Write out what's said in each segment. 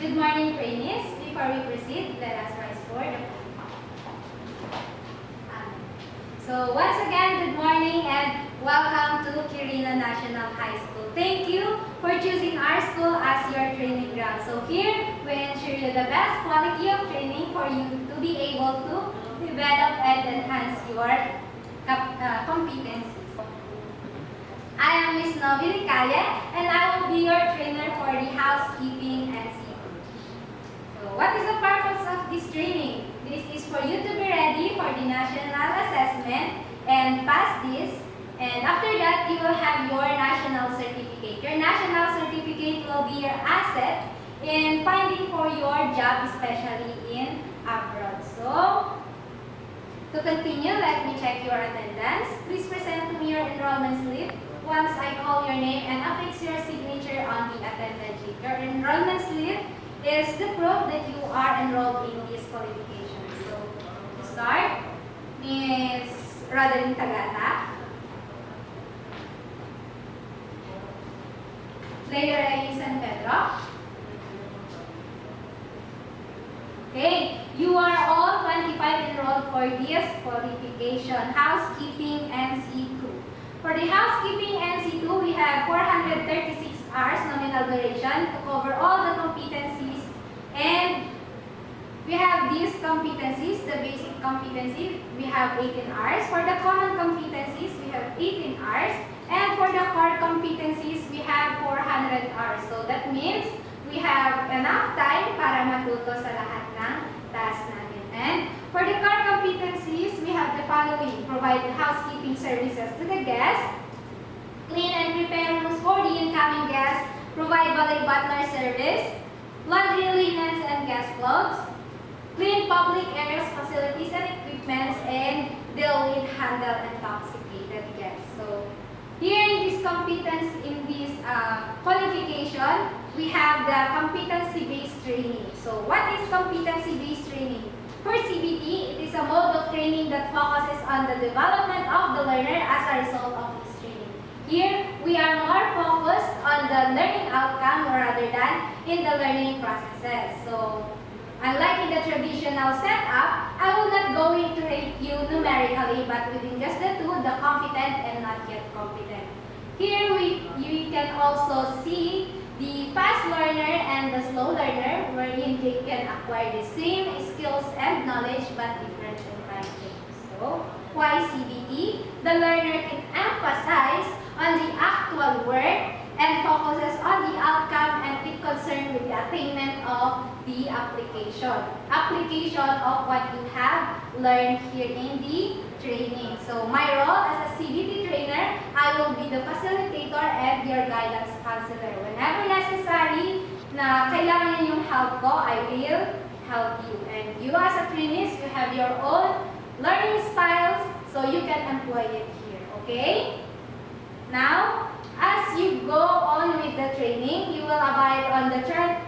Good morning, trainees. Before we proceed, let us rise for the So once again, good morning and welcome to Quirino National High School. Thank you for choosing our school as your training ground. So here, we ensure you the best quality of training for you to be able to develop and enhance your competencies. I am Ms. Novi Licalle and I will be your trainer for the housekeeping and seafood. So what is the purpose of this training? This is for you to be ready for the national assessment and pass this. And after that, you will have your national certificate. Your national certificate will be your asset in finding for your job, especially in abroad. So, to continue, let me check your attendance. Please present to me your enrollment slip once I call your name and affix your signature on the attendance sheet. Your enrollment slip is the proof that you are enrolled in this qualification. So, to start, Ms. Rodeline Tagata, Leora San Pedro. Okay, you are all 25 enrolled for this qualification, housekeeping NC2. For the housekeeping NC2, we have 436 hours nominal duration to cover all the competencies, and we have these competencies, the basic competency, we have 18 hours. For the common competencies, we have 18 hours. And for the core competencies, we have 400 hours. So that means we have enough time para matuto sa lahat ng task natin. And for the core competencies, we have the following: provide housekeeping services to the guests, clean and prepare rooms for the incoming guests, provide balay butler service, laundry linens and guest clothes, clean public areas, facilities and equipments, and deal with handle intoxicated guests. So here in this competence, in this qualification, we have the competency-based training. So what is competency-based training? For CBT, it is a mode of training that focuses on the development of the learner as a result of this training. Here, we are more focused on the learning outcome rather than in the learning processes. So, unlike in the traditional setup, I will not go in to rate you numerically, but within just the two, the competent and not yet competent. Here, you can also see the fast learner and the slow learner, wherein they can acquire the same skills and knowledge but different in time. So, why CBT? The learner can emphasize on the actual work and focuses on the outcome and is concerned with the attainment of the application. Application of what you have learned here in the training. So my role as a CBT trainer, I will be the facilitator and your guidance counselor. Whenever necessary na kailangan ninyong help ko, I will help you. And you as a trainees, you have your own learning styles, so you can employ it here. Okay? Now, as you go on with the training, you will abide on the 10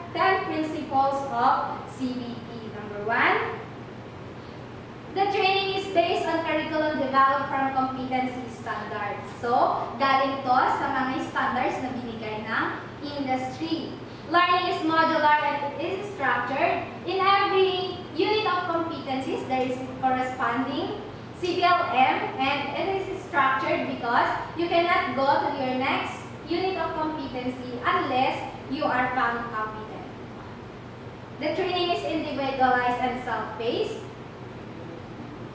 principles of CBT. Number 1, the training is based on curriculum developed from competency standards. So, galing to sa mga standards na binigay ng industry. Learning is modular and it is structured. In every unit of competencies, there is corresponding CDLM, and it is structured because you cannot go to your next unit of competency unless you are found competent. The training is individualized and self-paced.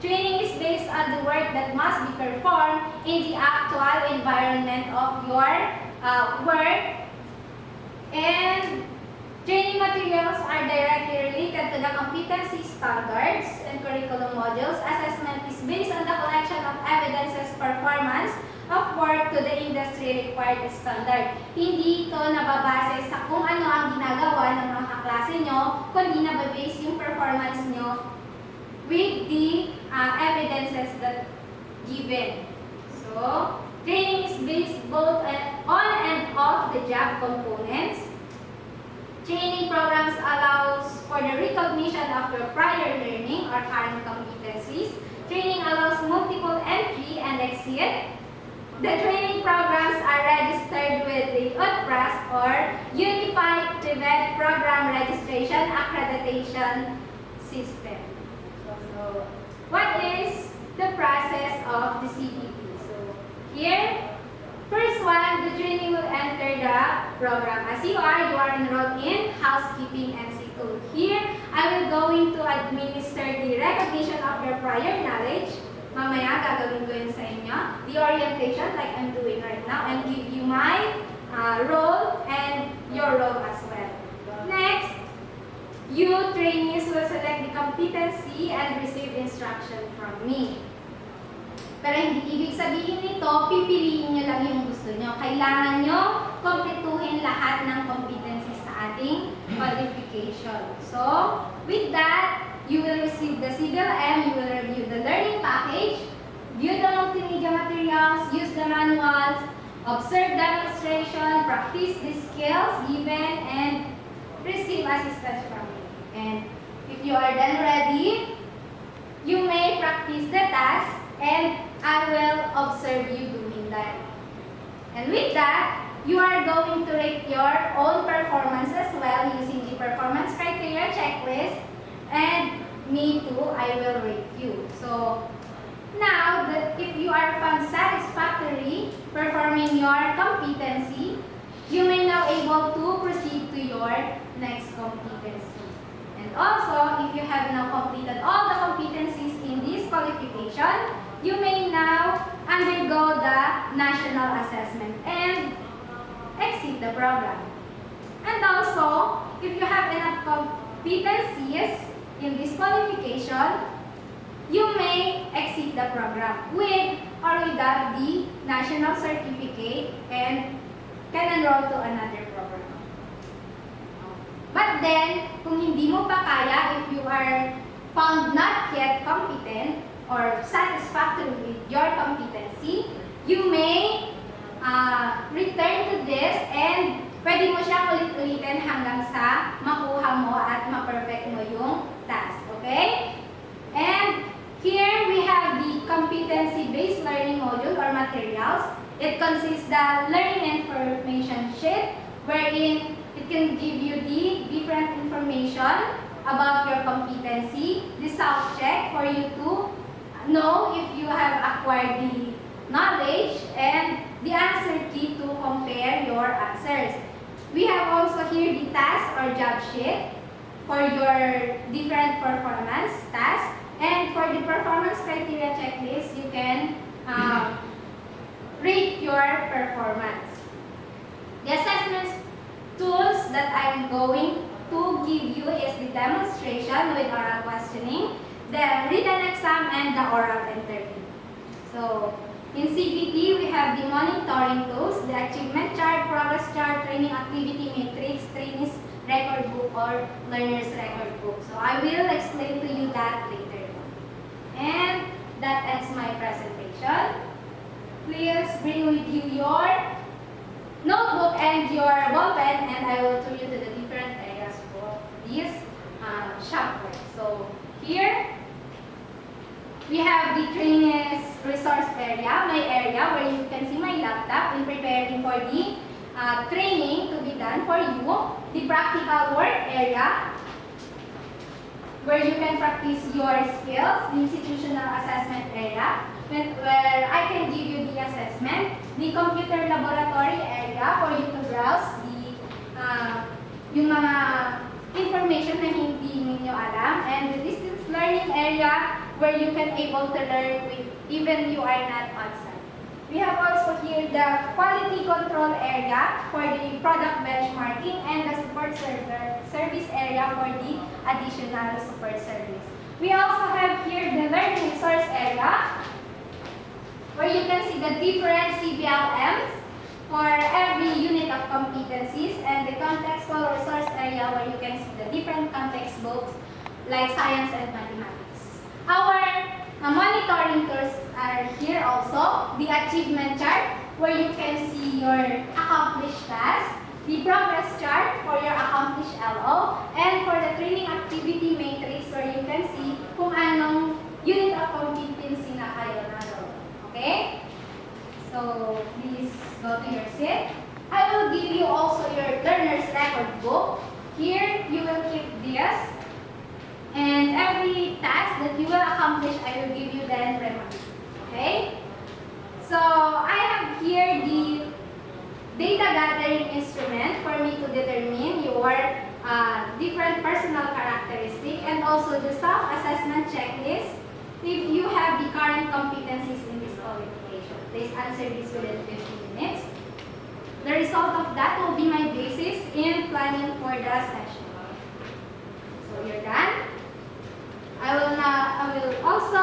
Training is based on the work that must be performed in the actual environment of your work, and training materials are directly related to the competency standards and curriculum modules. Assessment is based on the collection of evidences performance of work to the industry required standard. Hindi ito nababase sa kung ano ang ginagawa ng mga kaklase nyo, kundi nababase yung performance nyo with the evidences that given. So, training is based both on and off the job components. Training programs allows for the recognition of your prior learning or current competencies. Training allows multiple entry and exit. The training programs are registered with the UTPRAS or Unified Tibet Program registration accreditation system. So, what is the process of the CBT? So, here, first one, the training will enter the program. As you are enrolled in Housekeeping NC2. Here, I will going to administer the recognition of your prior knowledge. Mamaya, gagawin ko yun sa inyo. The orientation, like I'm doing right now, and give you my role and your role as well. Next, you trainees will select the competency and receive instruction from me. Pero hindi ibig sabihin nito, pipiliin nyo lang yung gusto nyo. Kailangan nyo kompletuhin lahat ng competencies sa ating qualification. So, with that, you will receive the CBLM, you will review the learning package, view the multimedia materials, use the manuals, observe demonstration, practice the skills given, and receive assistance from me. And if you are then ready, you may practice the task, and I will observe you doing that. And with that, you are going to rate your own performance as well using the performance criteria checklist, and me too, I will rate you. So, now that if you are found satisfactory performing your competency, you may now able to proceed to your next competency. And also, if you have now completed all the competencies in this qualification, you may now undergo the national assessment and exit the program. And also, if you have enough competencies in this qualification, you may exit the program with or without the national certificate and can enroll to another program. But then, kung hindi mo pa kaya, if you are found not yet competent or satisfactory with your competency, you may return to this and pwede mo siyang ulit-ulitin hanggang sa makuha mo at ma-perfect mo yung task. Okay? And here we have the competency-based learning module or materials. It consists the learning information sheet wherein it can give you the different information about your competency, the self-check for you to know if you have acquired the knowledge, and the answer key to compare your answers. We have also here the task or job sheet for your different performance tasks, and for the performance criteria checklist, you can rate your performance. The assessment tools that I'm going to give you is the demonstration with oral questioning, the written exam, and the oral interview. So, in CBT, we have the monitoring tools, the achievement chart, progress chart, training activity matrix, trainees record book, or learner's record book. So, I will explain to you that later. And that ends my presentation. Please bring with you your notebook and your ball pen, and I will show you to the different areas for this software. So, here, we have the trainees resource area, my area where you can see my laptop in preparing for the training to be done for you. The practical work area where you can practice your skills. The institutional assessment area where I can give you the assessment. The computer laboratory area for you to browse yung mga information na hindi ninyo alam. And the distance learning area where you can able to learn with even you are not on site. We have also here the quality control area for the product benchmarking and the support service area for the additional support service. We also have here the learning resource area where you can see the different CBLMs for every unit of competencies, and the contextual resource area where you can see the different context books like science and mathematics. Our monitoring tools are here also. The achievement chart where you can see your accomplished tasks, the progress chart for your accomplished LO, and for the training activity matrix where you can see kung anong unit of competency na kayo naroon. Okay? So, please go to your seat. I will give you also your learner's record book here you will keep this. And every task that you will accomplish, I will give you 10 remarks. Okay? So I have here the data gathering instrument for me to determine your different personal characteristics, and also the self-assessment checklist if you have the current competencies in this qualification. Please answer this within 15 minutes. The result of that will be my basis in planning for the session. So you're done. I will also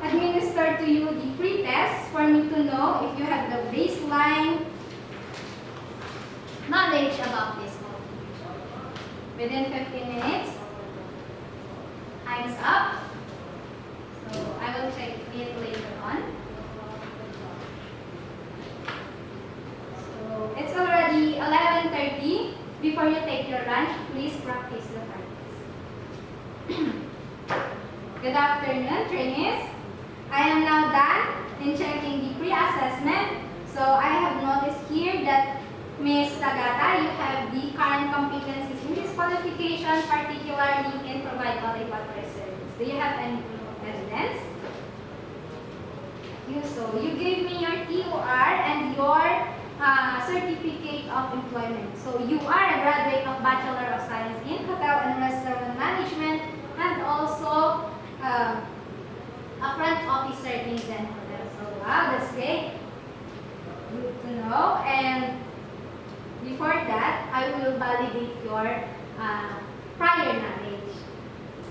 administer to you the pre-test for me to know if you have the baseline knowledge about this qualification. Within 15 minutes, time's up. So I will check it later on. So it's already 11:30. Before you take your lunch, please practice the practice. Good afternoon, trainees. I am now done in checking the pre-assessment. So I have noticed here that Ms. Tagata, you have the current competencies in this qualification, particularly in provide laboratory service. Do you have any proof of evidence? So you gave me your TOR and your certificate of employment. So you are a graduate of Bachelor of Science in Hotel and Restaurant Management, and also a front officer in Zen Hotel. So wow, that's great. Good to know. And before that, I will validate your prior knowledge.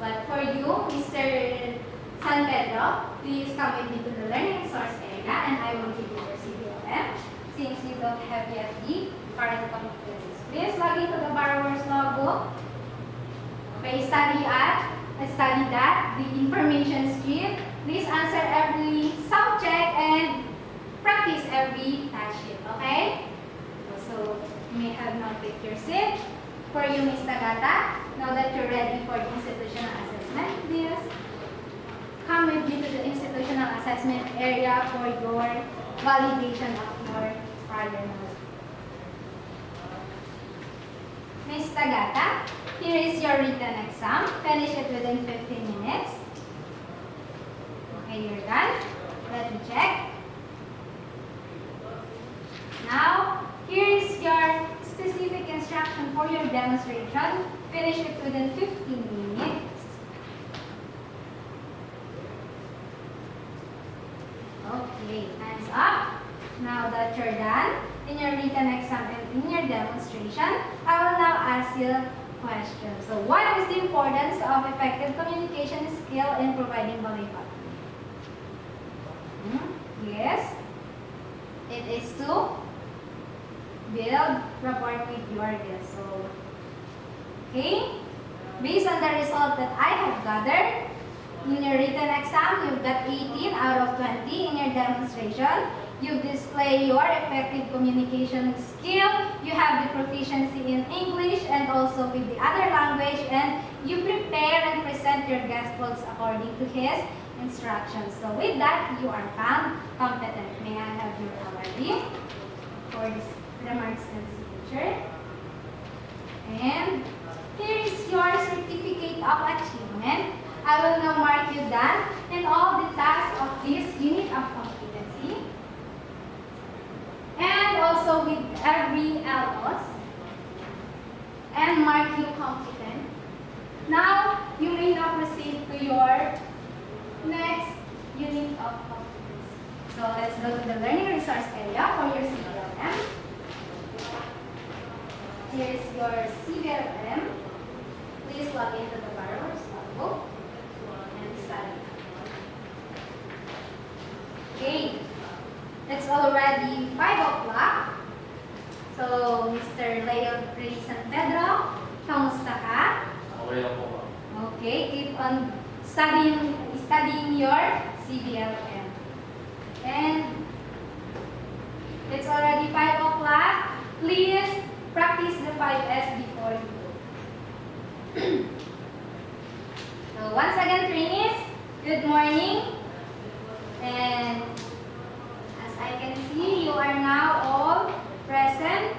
But for you, Mr. San Pedro, please come with me to the learning resource area, and I will give you your CBLM since you don't have yet the current competencies. Please log into the borrower's logbook. Okay, study that, the information sheet. Please answer every self-check and practice every task sheet, okay? So, you may have now picked your seat. For you, Ms. Tagata, now that you're ready for the institutional assessment, please come with me to the institutional assessment area for your validation of your prior knowledge. Ms. Tagata, here is your written exam. Finish it within 15 minutes. Okay, you're done. Let me check. Now, here is your specific instruction for your demonstration. Finish it within 15 minutes. Okay, time's up. Now that you're done in your written exam and in your demonstration, I will now ask you questions. So, what is the importance of effective communication skill in providing ballet partner? Yes, it is to build rapport with your guests. So, okay, based on the result that I have gathered, in your written exam, you've got 18 out of 20. In your demonstration, you display your effective communication skill. You have the proficiency in English and also with the other language, and you prepare and present your guest books according to his instructions. So with that, you are found competent. May I have your awardee for this remarks and signature? And here is your certificate of achievement. I will now mark you done in all the tasks of this unit of competency, and also with every LOS, and mark you competent. Now, you may now proceed to your next unit of competency. So let's go to the learning resource area for your CBLM. Here is your CBLM. Please log into the borrower's logbook. Okay, it's already 5 o'clock. So, Mr. Leo Ray San Pedro, kamusta ka? Okay lang po, ma'am. Okay, keep on studying your CBLM. And it's already 5 o'clock. Please practice the 5S before you go. So, once again, trainees, good morning. And as I can see, you are now all present.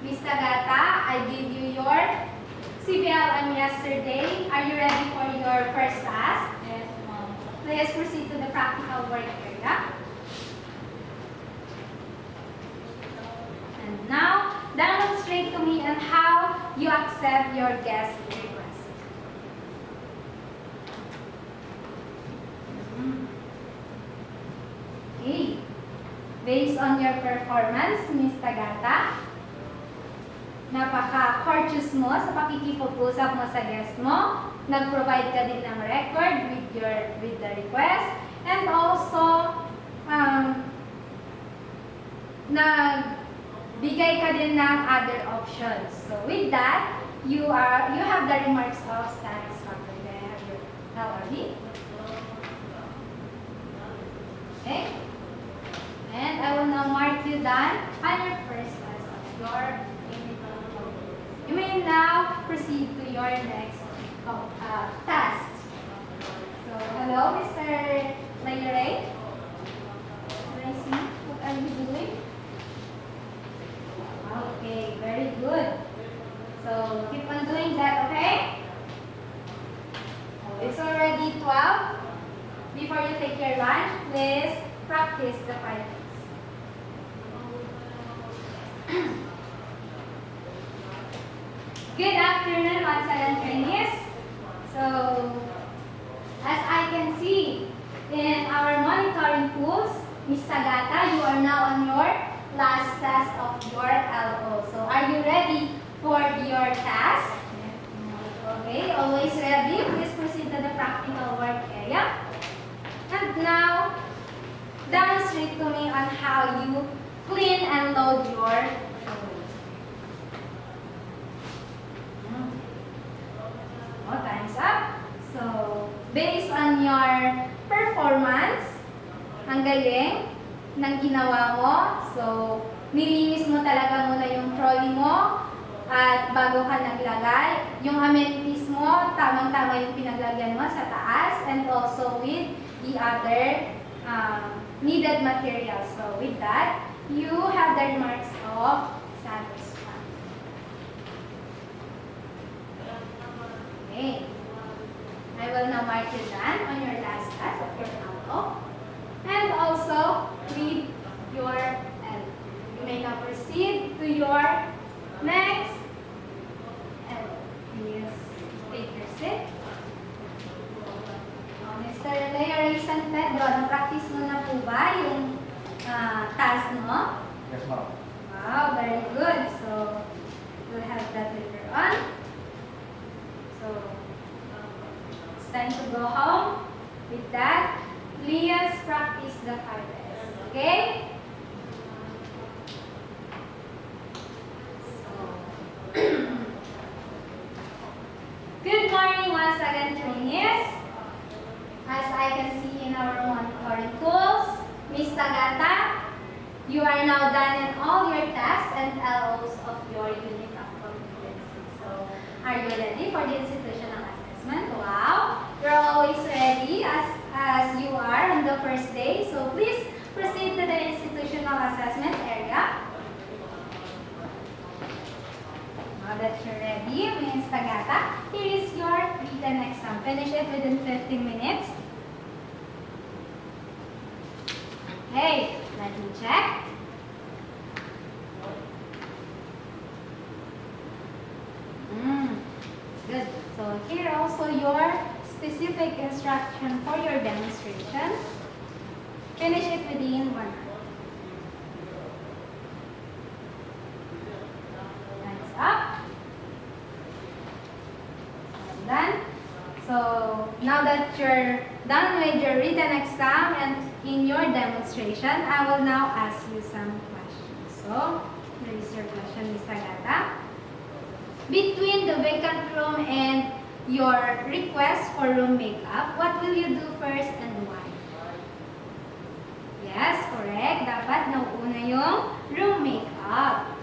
Ms. Tagata, I give you your have on yesterday. Are you ready for your first task? Yes, ma'am. Let's proceed to the practical work area. And now, demonstrate to me on how you accept your guest request. Okay. Based on your performance, Miss Tagata, napaka-courteous mo sa pakikipag-usap mo sa guest mo. Nag-provide ka din ng record with the request. And also, nagbigay ka din ng other options. So with that, you have the remarks of satisfactory. Can I have your LRB? Okay. And I will now mark you done on your first test of your You may now proceed to your next task. So, hello, Mr. Layure. Can I see? What are you doing? Okay, very good. So, keep on doing that, okay? It's already 12. Before you take your lunch, please practice the findings. Good afternoon, once again, trainees. So, as I can see in our monitoring tools, Ms. Tagata, you are now on your last test of your LO. So, are you ready for your task? Okay, always ready. Please proceed to the practical work area. And now, demonstrate to me on how you clean and load your time's up. So, based on your performance, ang galing ng ginawa mo. So, nilinis mo talaga muna yung trolley mo at bago ka naglagay. Yung amenities mo, tamang-tama yung pinaglagyan mo sa taas and also with the other needed materials. So, with that, you have the remarks of satisfaction. Okay. I will now mark you done on your last task of your auto. And also with your L. You may now proceed to your next L. Please take your seat. Mr. Layore San Pedro, na-practice mo na po ba yung task mo? Yes, ma'am. Wow, very good. So, we'll have that later on. So, it's time to go home. With that, please practice the 5S. Okay? So, good morning once again, trainees. As I can see in our monitoring tools, Ms. Tagata, you are now done in all your tasks and LOs of your unit of competency. So, are you ready for the institutional assessment? Wow! You're always ready as you are on the first day. So, please proceed to the institutional assessment area. Now that you're ready, Ms. Tagata, here is your written exam. Finish it within 15 minutes. Okay, let me check. Good. So here also your specific instruction for your demonstration. Finish it within 1 hour. Hands up. Done. So now that you're done with your written exam and in your demonstration, I will now ask you some questions. So, here is your question, Ms. Tagata. Between the vacant room and your request for room makeup, what will you do first and why? Yes, correct. Dapat nauuna yung room makeup.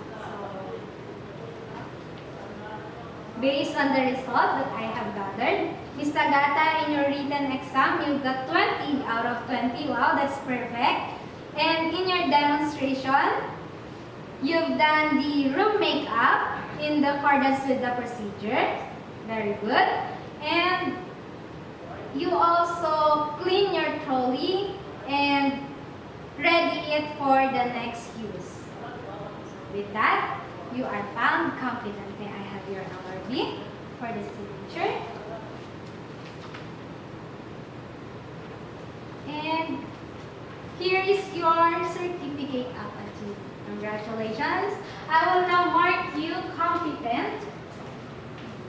Based on the result that I have gathered, Ms. Tagata, in your written exam, you got 20 out of 20. Wow, that's perfect. And in your demonstration, you've done the room makeup in the accordance with the procedure. Very good. And you also clean your trolley and ready it for the next use. With that, you are found competent. May I have your LRB for the signature? And here is your certificate of achievement. Congratulations. I will now mark you competent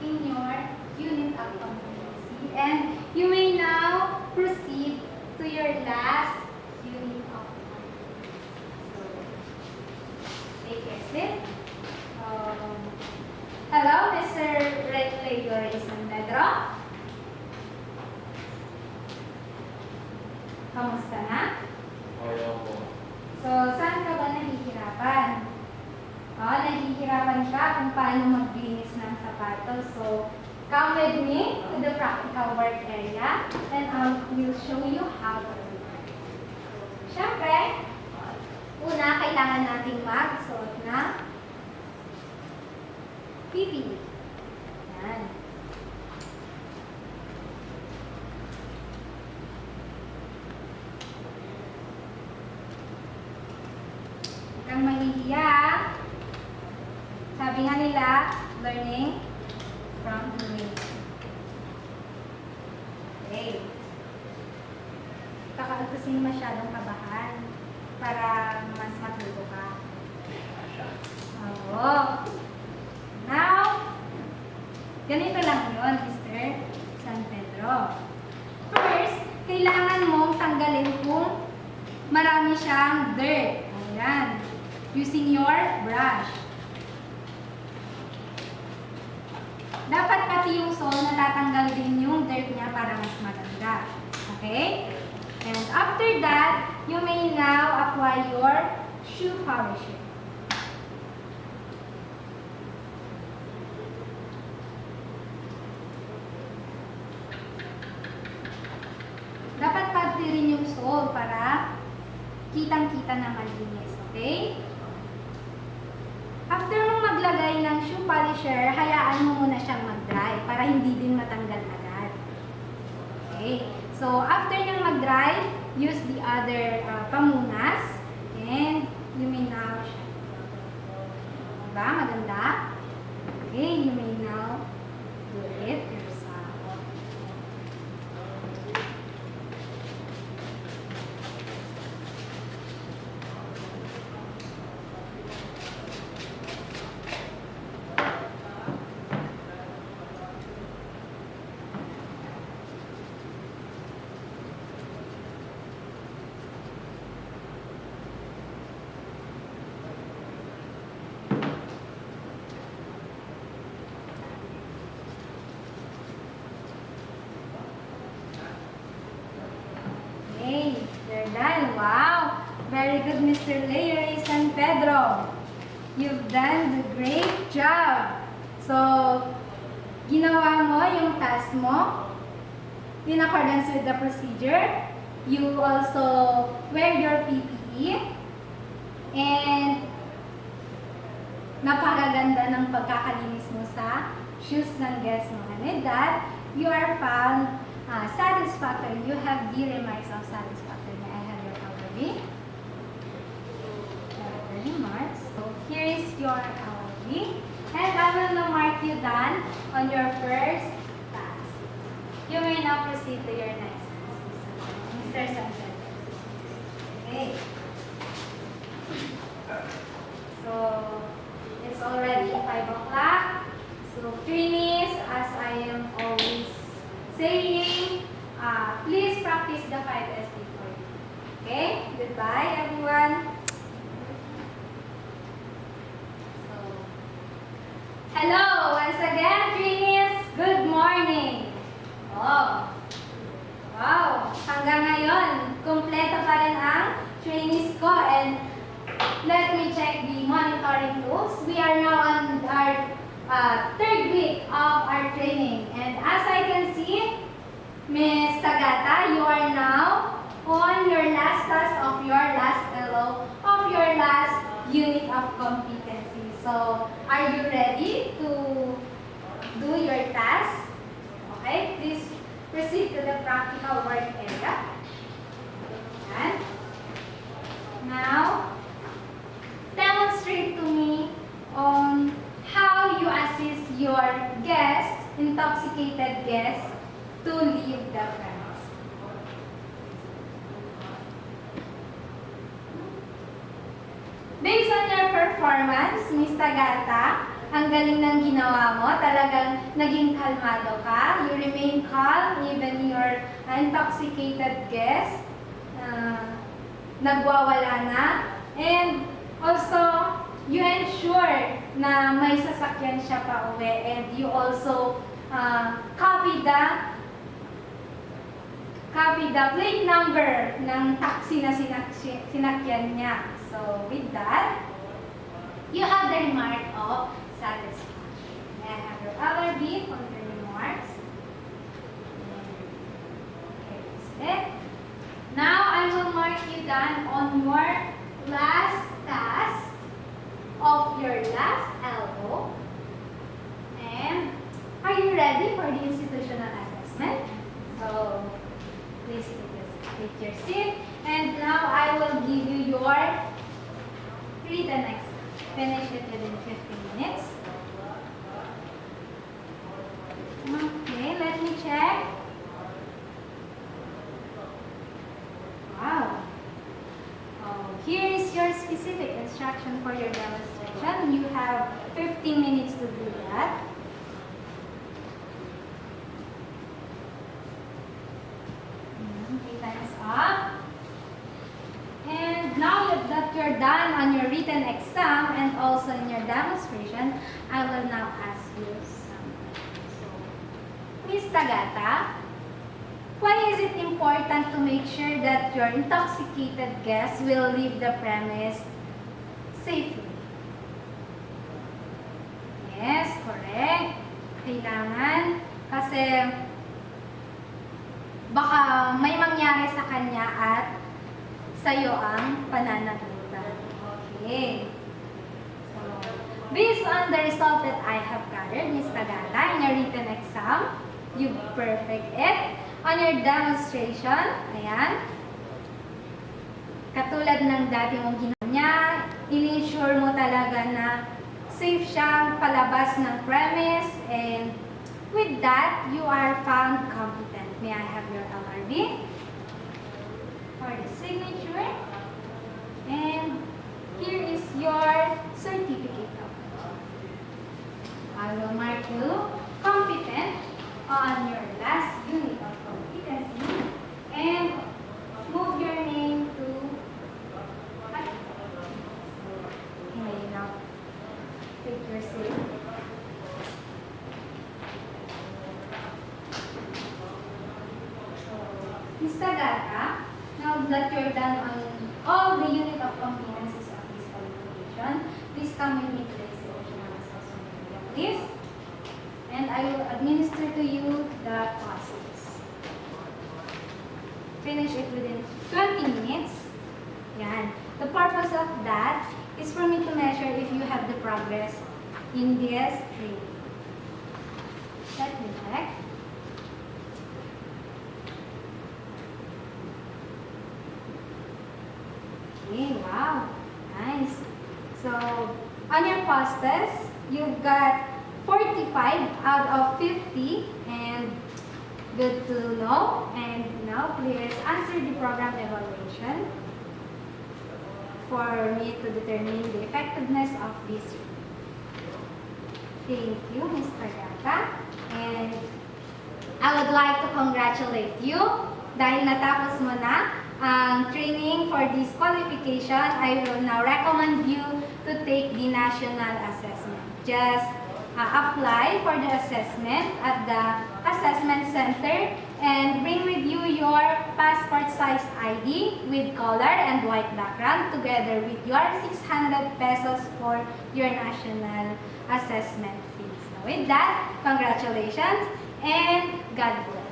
in your unit of competency. And you may now proceed to your last unit of competency. So, take your seat. Hello, Mr. Regulator San Pedro. Kamusta na? Ayaw po. So, saan ka ba nahihirapan? Nahihirapan ka kung paano maglinis ng sapatos. So, come with me to the practical work area and I will show you how to do it. Siyempre, una, kailangan nating magsuot ng PPE. Yan. Huwag kang mahihiya. Sabi nga nila, learning from doing. Okay. Kakaaltusin masyadong kabahan para mas matuto ka. Oo. Now, ganito lang yun, Mr. San Pedro. First, kailangan mong tanggalin kung marami siyang dirt. Ayan. Using your brush. Dapat pati yung sole natatanggal din yung dirt niya para mas maganda. Okay? And after that, you may now apply your shoe polisher. Dapat pati rin yung sole para kitang-kita na malinis. Okay? After mong maglagay ng shoe polisher, hayaan mo muna siyang mag-dry para hindi din matanggal agad. Okay? So, after niyang mag-dry, use the other pamunas and you may now diba? Maganda? Okay, you may now do it yourself. Okay, you're done. Wow! Very good, Mr. Leire San Pedro. You've done a great job. So, ginawa mo yung task mo in accordance with the procedure. You also wear your PPE. And napakaganda ng pagkakalinis mo sa shoes ng guest mo. And with that, you are found satisfactory. You have the remarks of satisfactory. May I have your LRB? The remarks. So here is your LRB. And I will now mark you done on your first task. You may now proceed to your next task, Mr. Sanford. Okay. So it's already 5 o'clock. So trainees, as I am always saying, please practice the 5S before you. Okay? Goodbye, everyone. So, hello once again, trainees. Good morning. Oh. Wow. Hanggang ngayon, kumpleto pa rin ang trainees ko. And let me check the monitoring tools. We are now on our third week of our training. And as I can see, Ms. Tagata, you are now on your last task of your last LO of your last unit of competency. So, are you ready to do your task. Okay, please proceed to the practical work area. And now, demonstrate to me on how you assist your guests, intoxicated guests, to leave the premise. Based on your performance, Miss Tagata, ang galing ng ginawa mo. Talagang naging kalmado ka. You remain calm even your intoxicated guest nagwawala na. And also, you ensure na may sasakyan siya pa uwi. And you also copy the plate number ng taxi na sinakyan niya. So, with that, you have the remark of satisfaction. May I have your other B on the remarks? Okay, that's it. Now, I will mark you done on your last task of your last elbow. And are you ready for the institutional assessment? So, please take your seat. And now I will give you your written exam. Finish it within 15 minutes. Okay, let me check. Wow. Here is your specific instruction for your demonstration. You have 15 minutes to do that. Okay, time's up. And now that you're done on your written exam and also in your demonstration, I will now ask you something. So, Miss Tagata, why is it important to make sure that your intoxicated guests will leave the premise safely? Yes, correct. Kailangan kasi baka may mangyari sa kanya at sa'yo ang pananagutan. Okay. So, based on the result that I have gathered, Ms. Tagata, in your written exam, you perfect it. On your demonstration, ayan, katulad ng dati mong ginawa niya, in-ensure mo talaga na safe siyang palabas ng premise, and with that, you are found competent. May I have your LRB for the signature? And here is your certificate. I will mark you competent on your last unit of competency and move your name to now take your seat. Ms. Tagata, now that you're done on all the unit of competencies of this qualification, please come with me to the institutional assessment area, please. And I will administer to you the process. Finish it within 20 minutes. Yan. The purpose of that is for me to measure if you have the progress in this training. Let me check. Okay, wow. Nice. So, on your posters, you've got 45 out of 50, and good to know. And now, please answer the program evaluation for me to determine the effectiveness of this. Thank you, Ms. Tagata. And I would like to congratulate you dahil natapos mo na ang training for this qualification. I will now recommend you to take the national assessment. Just apply for the assessment at the assessment center and bring with you your passport size ID with color and white background together with your 600 pesos for your national assessment fees. So with that, congratulations and God bless.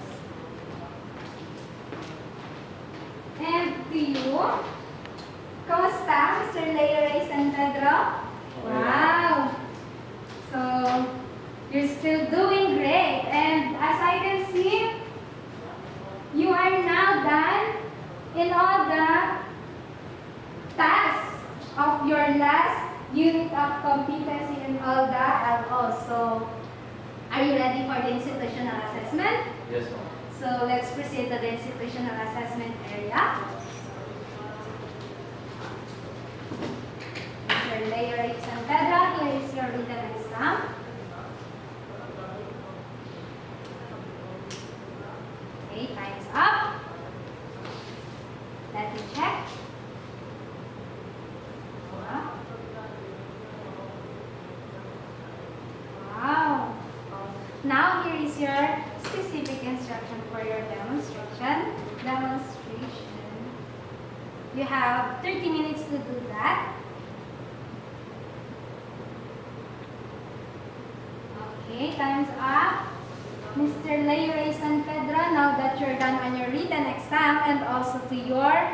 And to you, kamusta, Mr. Leo Ray San Pedro? Wow! So, You're still doing great. And as I can see, you are now done in all the tasks of your last unit of competency and all that. And also, are you ready for the institutional assessment? Yes, ma'am. So let's proceed to the institutional assessment area. Mr. Layer San Pedro, here is your written exam. Okay, time's up. Let me check. Wow. Wow. Now here is your specific instruction for your demonstration. You have 30 minutes to do that. Okay, time's up. Mr. Layer San Pedro, now that you're done on your written exam and also to your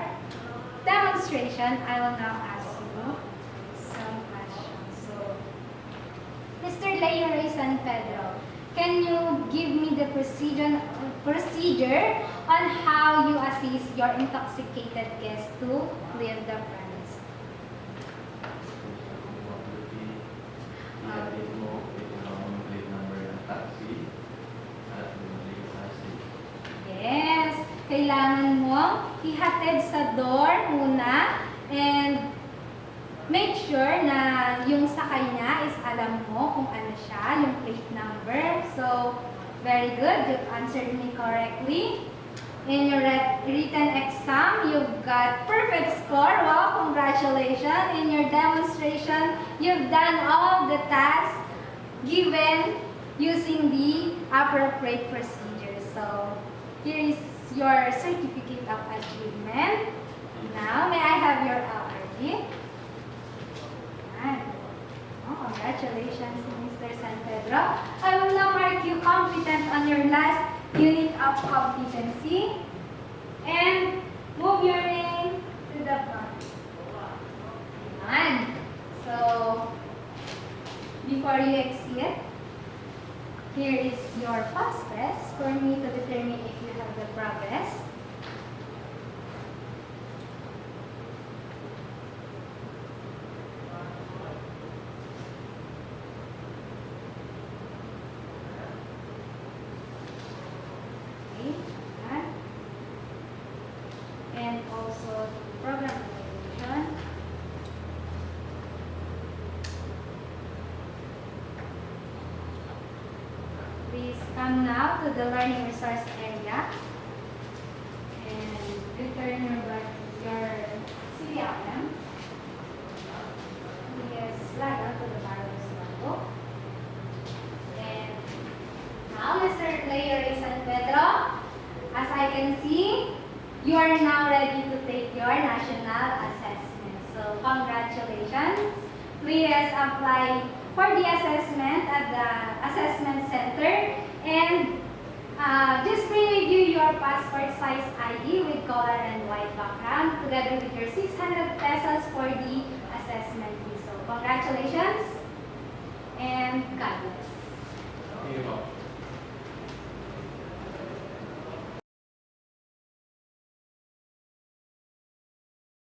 demonstration, I will now ask you some questions. So, Mr. Layer San Pedro, can you give me the procedure on how you assist your intoxicated guests to leave the premise? Yes, kailangan mo ihatid sa door muna and make sure na yung sakay niya is alam mo kung ano siya, yung plate number. So, very good. You've answered me correctly. In your written exam, you've got perfect score. Wow, congratulations. In your demonstration, you've done all the tasks given using the appropriate procedure. So, here is your certificate of achievement. Now, may I have your award? Oh, congratulations, Mr. San Pedro. I will now mark you competent on your last unit of competency and move your name to the front. Ayan. So, before you exit, here is your past test for me to determine if you have the progress. And also program evaluation. Please come now to the learning resource area and return your CVM. Please log out to the Barrows logo. And now, Mr. Layer San Pedro, as I can see, you are now ready to take your national assessment. So, congratulations. Please apply for the assessment at the assessment center and just bring with you your passport size ID with color and white background together with your 600 pesos for the assessment fee. So, congratulations and God bless. Thank you.